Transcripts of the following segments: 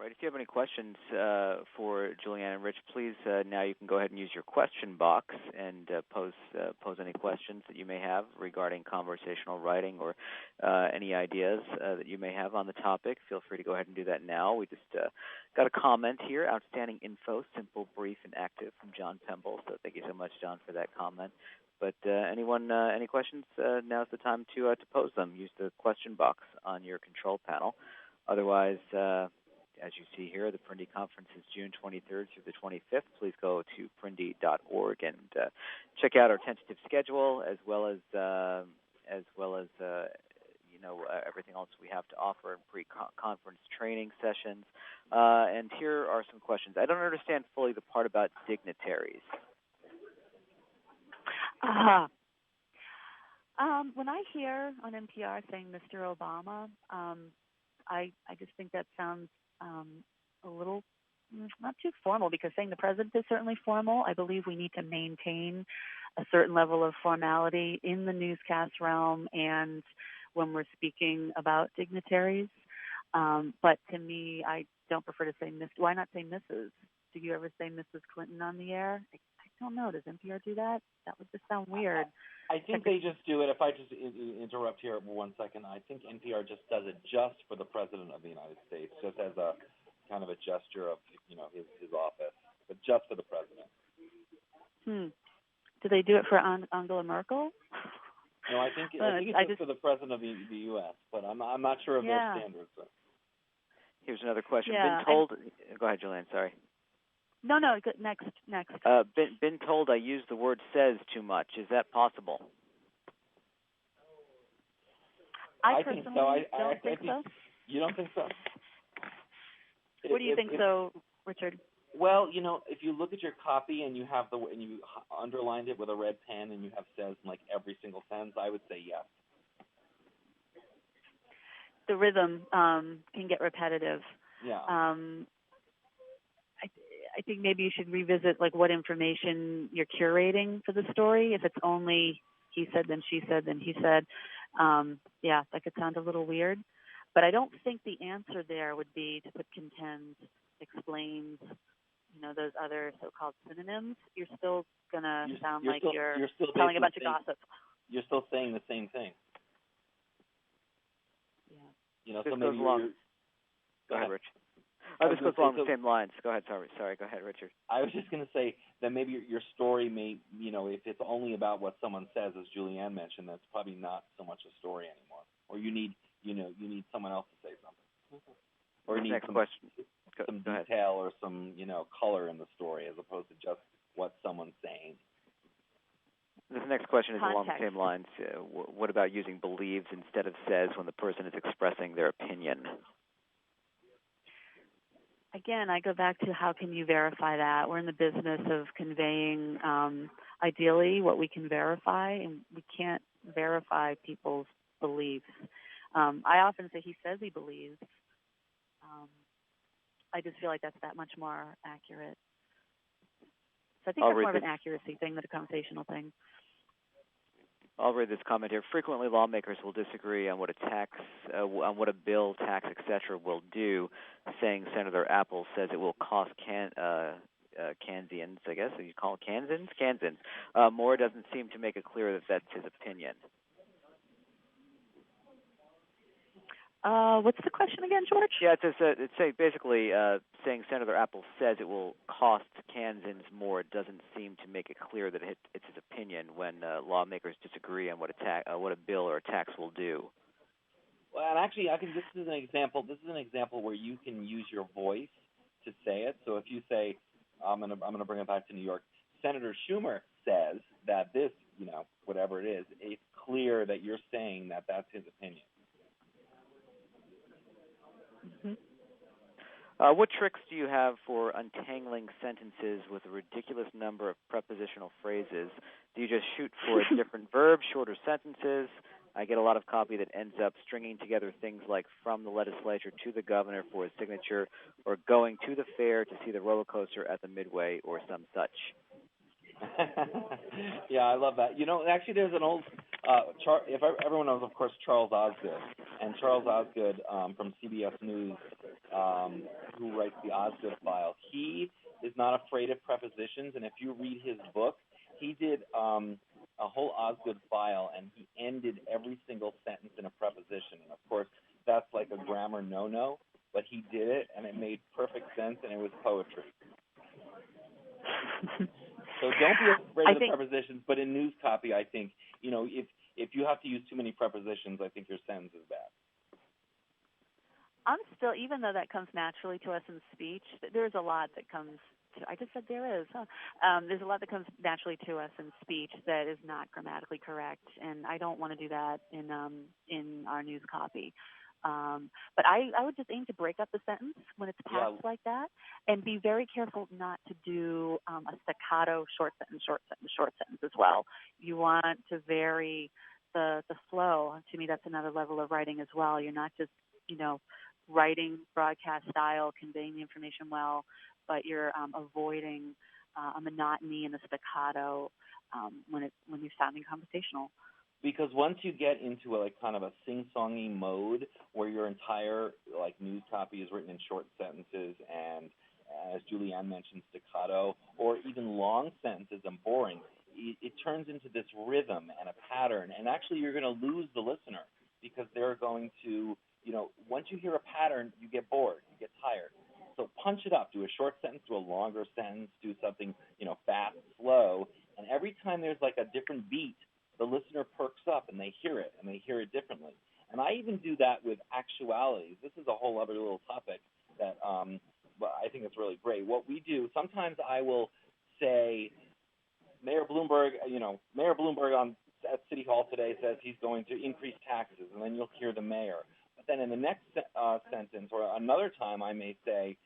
Right. If you have any questions for Julianne and Rich, please now you can go ahead and use your question box and pose any questions that you may have regarding conversational writing or any ideas that you may have on the topic. Feel free to go ahead and do that now. We just got a comment here: outstanding info, simple, brief, and active, from John Pemble. So thank you so much, John, for that comment. But anyone, any questions? Now's the time to pose them. Use the question box on your control panel. Otherwise, as you see here, the PRNDI conference is June 23rd through the 25th. Please go to PRNDI.org and check out our tentative schedule, as well as everything else we have to offer in pre-conference training sessions. And here are some questions. I don't understand fully the part about dignitaries. When I hear on NPR saying Mr. Obama, I just think that sounds a little not too formal, because saying the president is certainly formal. I believe we need to maintain a certain level of formality in the newscast realm and when we're speaking about dignitaries. But to me, I don't prefer to say Miss. Why not say Mrs.? Do you ever say Mrs. Clinton on the air? I don't know. Does NPR do that? That would just sound weird. I think they just do it. If I just interrupt here for 1 second, I think NPR just does it just for the President of the United States, just as a kind of a gesture of, his office, but just for the President. Do they do it for Angela Merkel? No, I think it's just for the President of the U.S., but I'm not sure of their standards. So. Here's another question. Yeah, Go ahead, Julianne, sorry. No, next. Been told I use the word says too much. Is that possible? I personally don't think so. You don't think so? What do you think so, Richard? Well, if you look at your copy and you have you underlined it with a red pen and you have says in like every single sentence, I would say yes. The rhythm can get repetitive. Yeah. I think maybe you should revisit like what information you're curating for the story. If it's only he said, then she said, then he said, that could sound a little weird. But I don't think the answer there would be to put contends, explains, those other so-called synonyms. You're still going to sound like you're telling a bunch of gossip. You're still saying the same thing. Yeah. So maybe go ahead, Rich. This goes along the same lines. Go ahead. Sorry. Go ahead, Richard. I was just going to say that maybe your story may, if it's only about what someone says, as Julianne mentioned, that's probably not so much a story anymore. Or you need someone else to say something. Or you need some detail or some, color in the story as opposed to just what someone's saying. This next question is Context. along the same lines. What about using believes instead of says when the person is expressing their opinion? Again, I go back to how can you verify that? We're in the business of conveying, ideally, what we can verify, and we can't verify people's beliefs. I often say he says he believes. I just feel like that's that much more accurate. So I think that's more of an accuracy thing than a conversational thing. I'll read this comment here. Frequently, lawmakers will disagree on what a bill, tax, etc. will do. Saying Senator Apple says it will cost Kansians, I guess. You call it Kansans. More doesn't seem to make it clear that that's his opinion. What's the question again, George? Yeah, it's basically saying Senator Apple says it will cost Kansans more. It doesn't seem to make it clear that it's his opinion when lawmakers disagree on what a bill or a tax will do. Well, and actually, this is an example. This is an example where you can use your voice to say it. So if you say, I'm gonna bring it back to New York. Senator Schumer says that this, whatever it is, it's clear that you're saying that that's his opinion. Mm-hmm. What tricks do you have for untangling sentences with a ridiculous number of prepositional phrases? Do you just shoot for a different verb, shorter sentences? I get a lot of copy that ends up stringing together things like from the legislature to the governor for his signature, or going to the fair to see the roller coaster at the Midway, or some such. Yeah, I love that. Actually, there's an old, everyone knows, of course, Charles Osgood. And Charles Osgood from CBS News, who writes the Osgood file, he is not afraid of prepositions. And if you read his book, he did a whole Osgood file, and he ended every single sentence in a preposition. And, of course, that's like a grammar no-no, but he did it, and it made perfect sense, and it was poetry. So don't be afraid of the prepositions, but in news copy, I think, if you have to use too many prepositions, I think your sentence is bad. I'm still, even though that comes naturally to us in speech, there's a lot that comes to, I just said there is, huh? There's a lot that comes naturally to us in speech that is not grammatically correct, and I don't want to do that in our news copy. But I would just aim to break up the sentence when it's packed like that, and be very careful not to do a staccato short sentence as well. You want to vary the flow. To me, that's another level of writing as well. You're not just, writing broadcast style, conveying the information well, but you're avoiding a monotony and a staccato when you're sounding conversational. Because once you get into kind of a sing-songy mode where your entire news copy is written in short sentences and, as Julianne mentioned, staccato, or even long sentences and boring, it turns into this rhythm and a pattern. And actually you're going to lose the listener because they're going to, once you hear a pattern, you get bored, you get tired. So punch it up. Do a short sentence, do a longer sentence, do something, fast, slow. And every time there's a different beat, the listener perks up and they hear it differently. And I even do that with actualities. This is a whole other little topic that I think it's really great. What we do, sometimes I will say, Mayor Bloomberg at City Hall today says he's going to increase taxes, and then you'll hear the mayor. But then in the next sentence or another time I may say,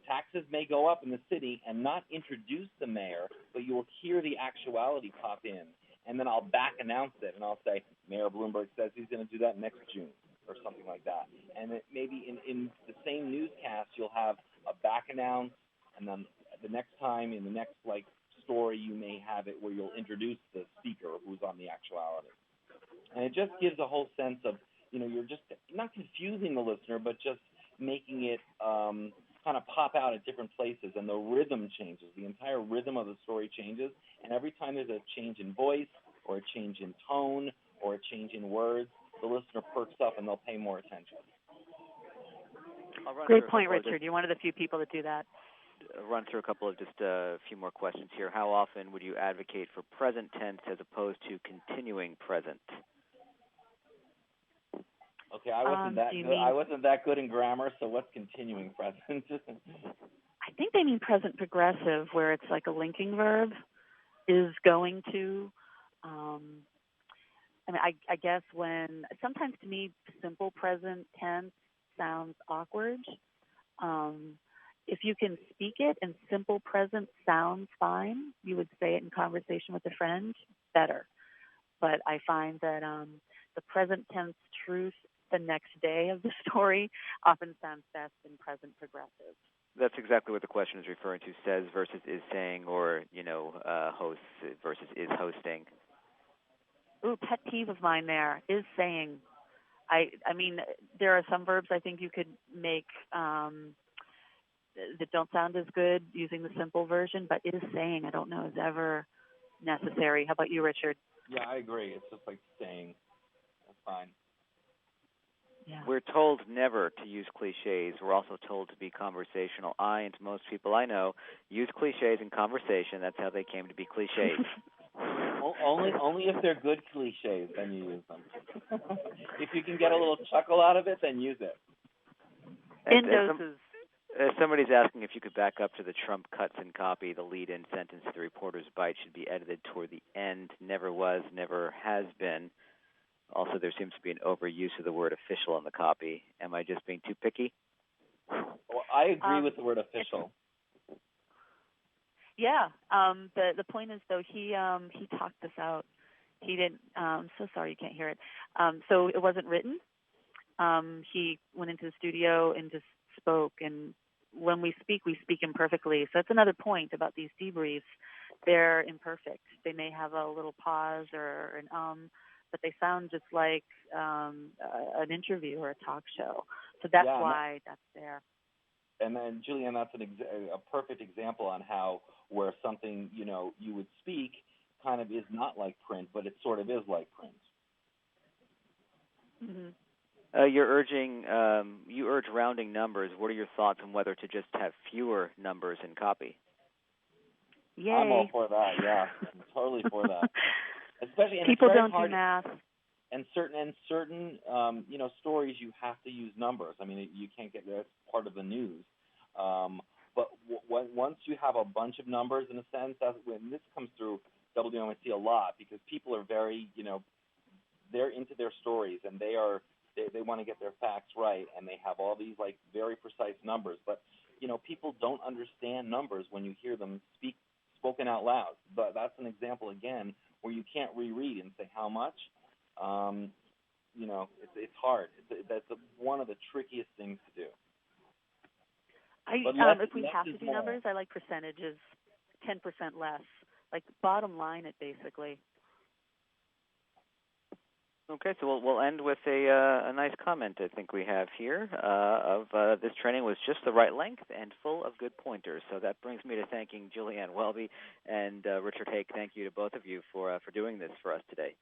taxes may go up in the city and not introduce the mayor, but you will hear the actuality pop in. And then I'll back announce it, and I'll say, Mayor Bloomberg says he's going to do that next June, or something like that. And it maybe in the same newscast, you'll have a back announce, and then the next time in the next story, you may have it where you'll introduce the speaker who's on the actuality. And it just gives a whole sense of, you're just not confusing the listener, but just making it kind of pop out at different places, and the rhythm changes. The entire rhythm of the story changes, and every time there's a change in voice or a change in tone or a change in words, the listener perks up and they'll pay more attention. Great point, Richard. You're one of the few people that do that. Run through a couple of just a few more questions here. How often would you advocate for present tense as opposed to continuing present? Okay, I wasn't that good in grammar, so what's continuing present? I think they mean present progressive, where it's like a linking verb is going to. I guess sometimes to me, simple present tense sounds awkward. If you can speak it and simple present sounds fine, you would say it in conversation with a friend, better. But I find that the present tense truth the next day of the story often sounds best in present progressive. That's exactly what the question is referring to, says versus is saying, or, hosts versus is hosting. Ooh, pet peeve of mine there, is saying. I mean, there are some verbs I think you could make that don't sound as good using the simple version, but is saying, I don't know, is ever necessary. How about you, Richard? Yeah, I agree. It's just like saying. That's fine. Yeah. We're told never to use cliches. We're also told to be conversational. I, and most people I know, use cliches in conversation. That's how they came to be cliches. Only if they're good cliches, then you use them. If you can get a little chuckle out of it, then use it. In doses. Somebody's asking if you could back up to the Trump cuts in copy. The lead-in sentence to the reporter's bite should be edited toward the end. Never was, never has been. Also, there seems to be an overuse of the word official in the copy. Am I just being too picky? Well, I agree with the word official. Yeah. The point is, though, he talked this out. He didn't. I'm so sorry you can't hear it. So it wasn't written. He went into the studio and just spoke. And when we speak imperfectly. So that's another point about these debriefs, they're imperfect. They may have a little pause or an but they sound just like an interview or a talk show. So that's why that's there. And then, Julianne, that's a perfect example on how where something, you would speak kind of is not like print, but it sort of is like print. Mm-hmm. You urge rounding numbers. What are your thoughts on whether to just have fewer numbers in copy? Yay. I'm all for that, yeah. I'm totally for that. Especially, and people it's very don't hard, do math. And certain stories you have to use numbers. I mean, you can't get that's part of the news. But once you have a bunch of numbers, in a sense, when this comes through WNYC a lot, because people are very, they're into their stories and they want to get their facts right, and they have all these like very precise numbers. But people don't understand numbers when you hear them spoken out loud. But that's an example again where you can't reread and say how much. It's hard. That's one of the trickiest things to do. If we have to do numbers, I like percentages, 10% less, like bottom line it basically. Okay, so we'll end with a nice comment I think we have here of this training was just the right length and full of good pointers. So that brings me to thanking Julianne Welby and Richard Hake. Thank you to both of you for doing this for us today.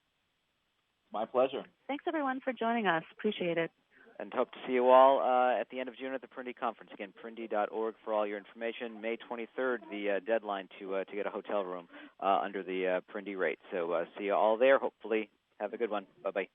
My pleasure. Thanks, everyone, for joining us. Appreciate it. And hope to see you all at the end of June at the PRNDI conference. Again, PRNDI.org for all your information. May 23rd, the deadline to get a hotel room under the PRNDI rate. So see you all there. Hopefully have a good one. Bye-bye.